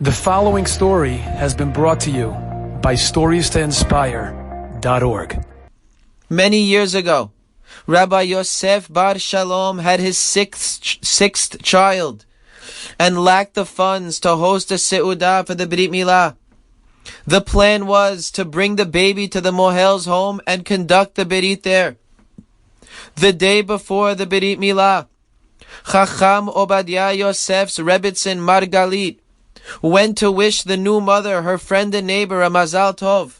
The following story has been brought to you by StoriesToInspire.org. Many years ago, Rabbi Yosef Bar Shalom had his sixth child and lacked the funds to host a seudah for the Brit Milah. The plan was to bring the baby to the Mohel's home and conduct the Brit there. The day before the Brit Milah, Chacham Obadiah Yosef's Rebbitzin Margalit went to wish the new mother, her friend and neighbor, a Mazal Tov.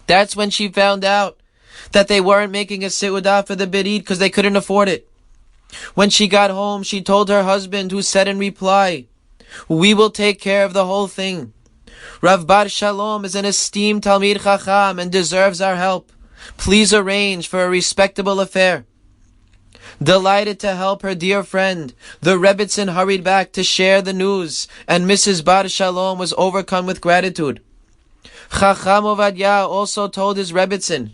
That's when she found out that they weren't making a seudah for the Berit because they couldn't afford it. When she got home, she told her husband, who said in reply, "We will take care of the whole thing. Rav Bar Shalom is an esteemed Talmid Chacham and deserves our help. Please arrange for a respectable affair." Delighted to help her dear friend, the Rebbitzin hurried back to share the news, and Mrs. Bar Shalom was overcome with gratitude. Chacham Ovadia also told his Rebbitzin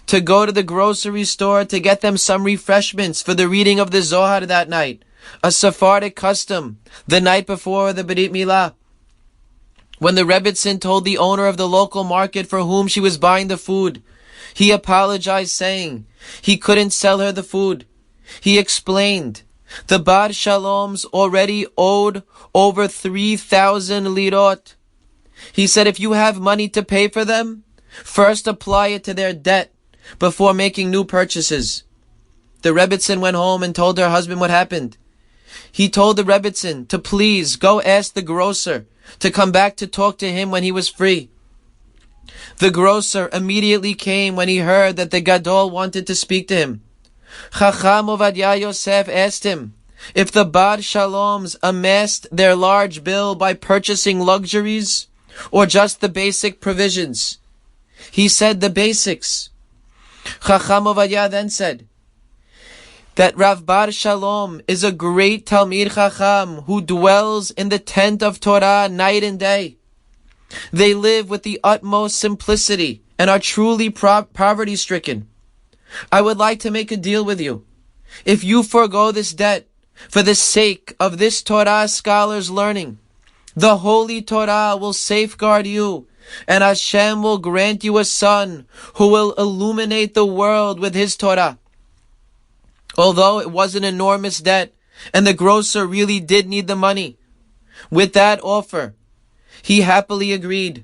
to go to the grocery store to get them some refreshments for the reading of the Zohar that night, a Sephardic custom, the night before the Brit Milah. When the Rebbitzin told the owner of the local market for whom she was buying the food, he apologized, saying he couldn't sell her the food. He explained, the Bar Shaloms already owed over 3,000 lirot. He said, if you have money to pay for them, first apply it to their debt before making new purchases. The Rebbitzin went home and told her husband what happened. He told the Rebbitzin to please go ask the grocer to come back to talk to him when he was free. The grocer immediately came when he heard that the Gadol wanted to speak to him. Chacham Ovadia Yosef asked him if the Bar Shaloms amassed their large bill by purchasing luxuries or just the basic provisions. He said the basics. Chacham Ovadia then said that Rav Bar Shalom is a great Talmid Chacham who dwells in the tent of Torah night and day. They live with the utmost simplicity and are truly poverty-stricken. I would like to make a deal with you. If you forego this debt for the sake of this Torah scholar's learning, the Holy Torah will safeguard you, and Hashem will grant you a son who will illuminate the world with his Torah. Although it was an enormous debt, and the grocer really did need the money, with that offer, he happily agreed.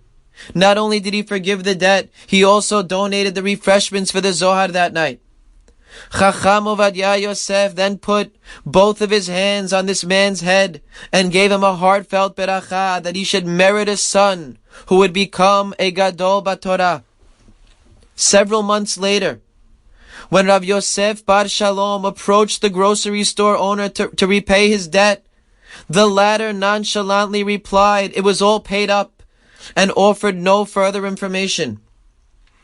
Not only did he forgive the debt, he also donated the refreshments for the Zohar that night. Chacham Ovadia Yosef then put both of his hands on this man's head and gave him a heartfelt beracha that he should merit a son who would become a Gadol Batorah. Several months later, when Rav Yosef Bar Shalom approached the grocery store owner to repay his debt, the latter nonchalantly replied it was all paid up, and offered no further information.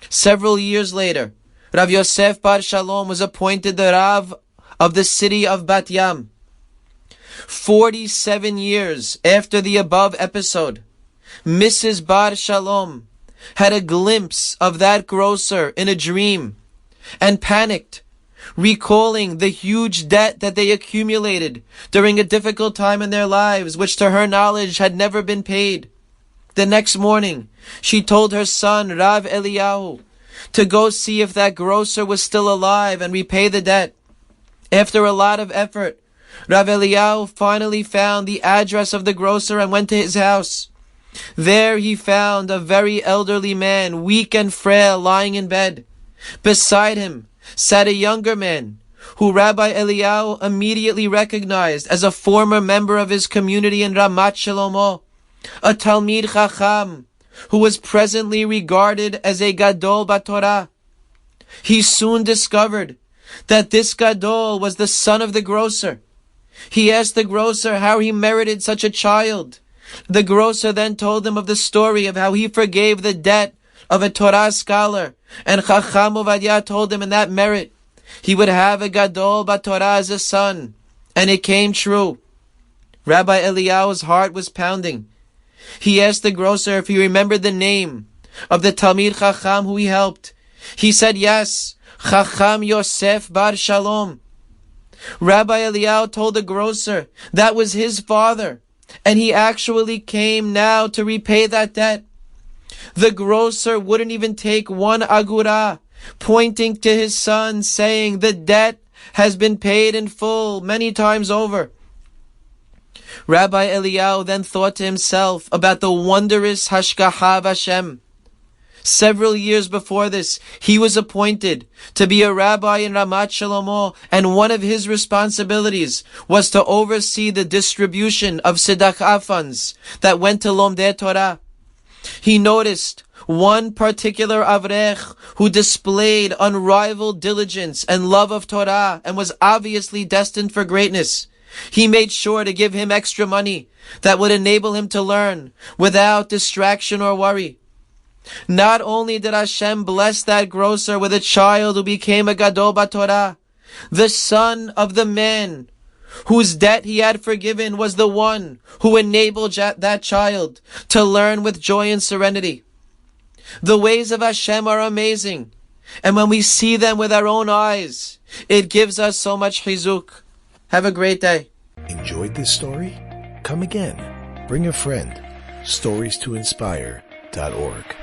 Several years later, Rav Yosef Bar Shalom was appointed the Rav of the city of Bat Yam. 47 years after the above episode, Mrs. Bar Shalom had a glimpse of that grocer in a dream and panicked, recalling the huge debt that they accumulated during a difficult time in their lives, which to her knowledge had never been paid. The next morning, she told her son, Rav Eliyahu, to go see if that grocer was still alive and repay the debt. After a lot of effort, Rav Eliyahu finally found the address of the grocer and went to his house. There he found a very elderly man, weak and frail, lying in bed. Beside him sat a younger man, who Rabbi Eliyahu immediately recognized as a former member of his community in Ramat Shlomo, a Talmid Chacham, who was presently regarded as a Gadol Batorah. He soon discovered that this Gadol was the son of the grocer. He asked the grocer how he merited such a child. The grocer then told him of the story of how he forgave the debt of a Torah scholar, and Chacham Ovadia told him in that merit he would have a Gadol Batorah as a son, and it came true. Rabbi Eliyahu's heart was pounding. He asked the grocer if he remembered the name of the Talmid Chacham who he helped. He said yes, Chacham Yosef Bar Shalom. Rabbi Eliyahu told the grocer that was his father, And he actually came now to repay that debt. The grocer wouldn't even take 1 agura, pointing to his son, saying, the debt has been paid in full many times over. Rabbi Eliyahu then thought to himself about the wondrous hashgacha of Hashem. Several years before this, he was appointed to be a rabbi in Ramat Shlomo, and one of his responsibilities was to oversee the distribution of tzedakah funds that went to Lomdei Torah. He noticed one particular avrech who displayed unrivaled diligence and love of Torah and was obviously destined for greatness. He made sure to give him extra money that would enable him to learn without distraction or worry. Not only did Hashem bless that grocer with a child who became a Gadol BaTorah, the son of the man whose debt he had forgiven was the one who enabled that child to learn with joy and serenity. The ways of Hashem are amazing, and when we see them with our own eyes, it gives us so much chizuk. Have a great day. Enjoyed this story? Come again. Bring a friend. StoriesToInspire.org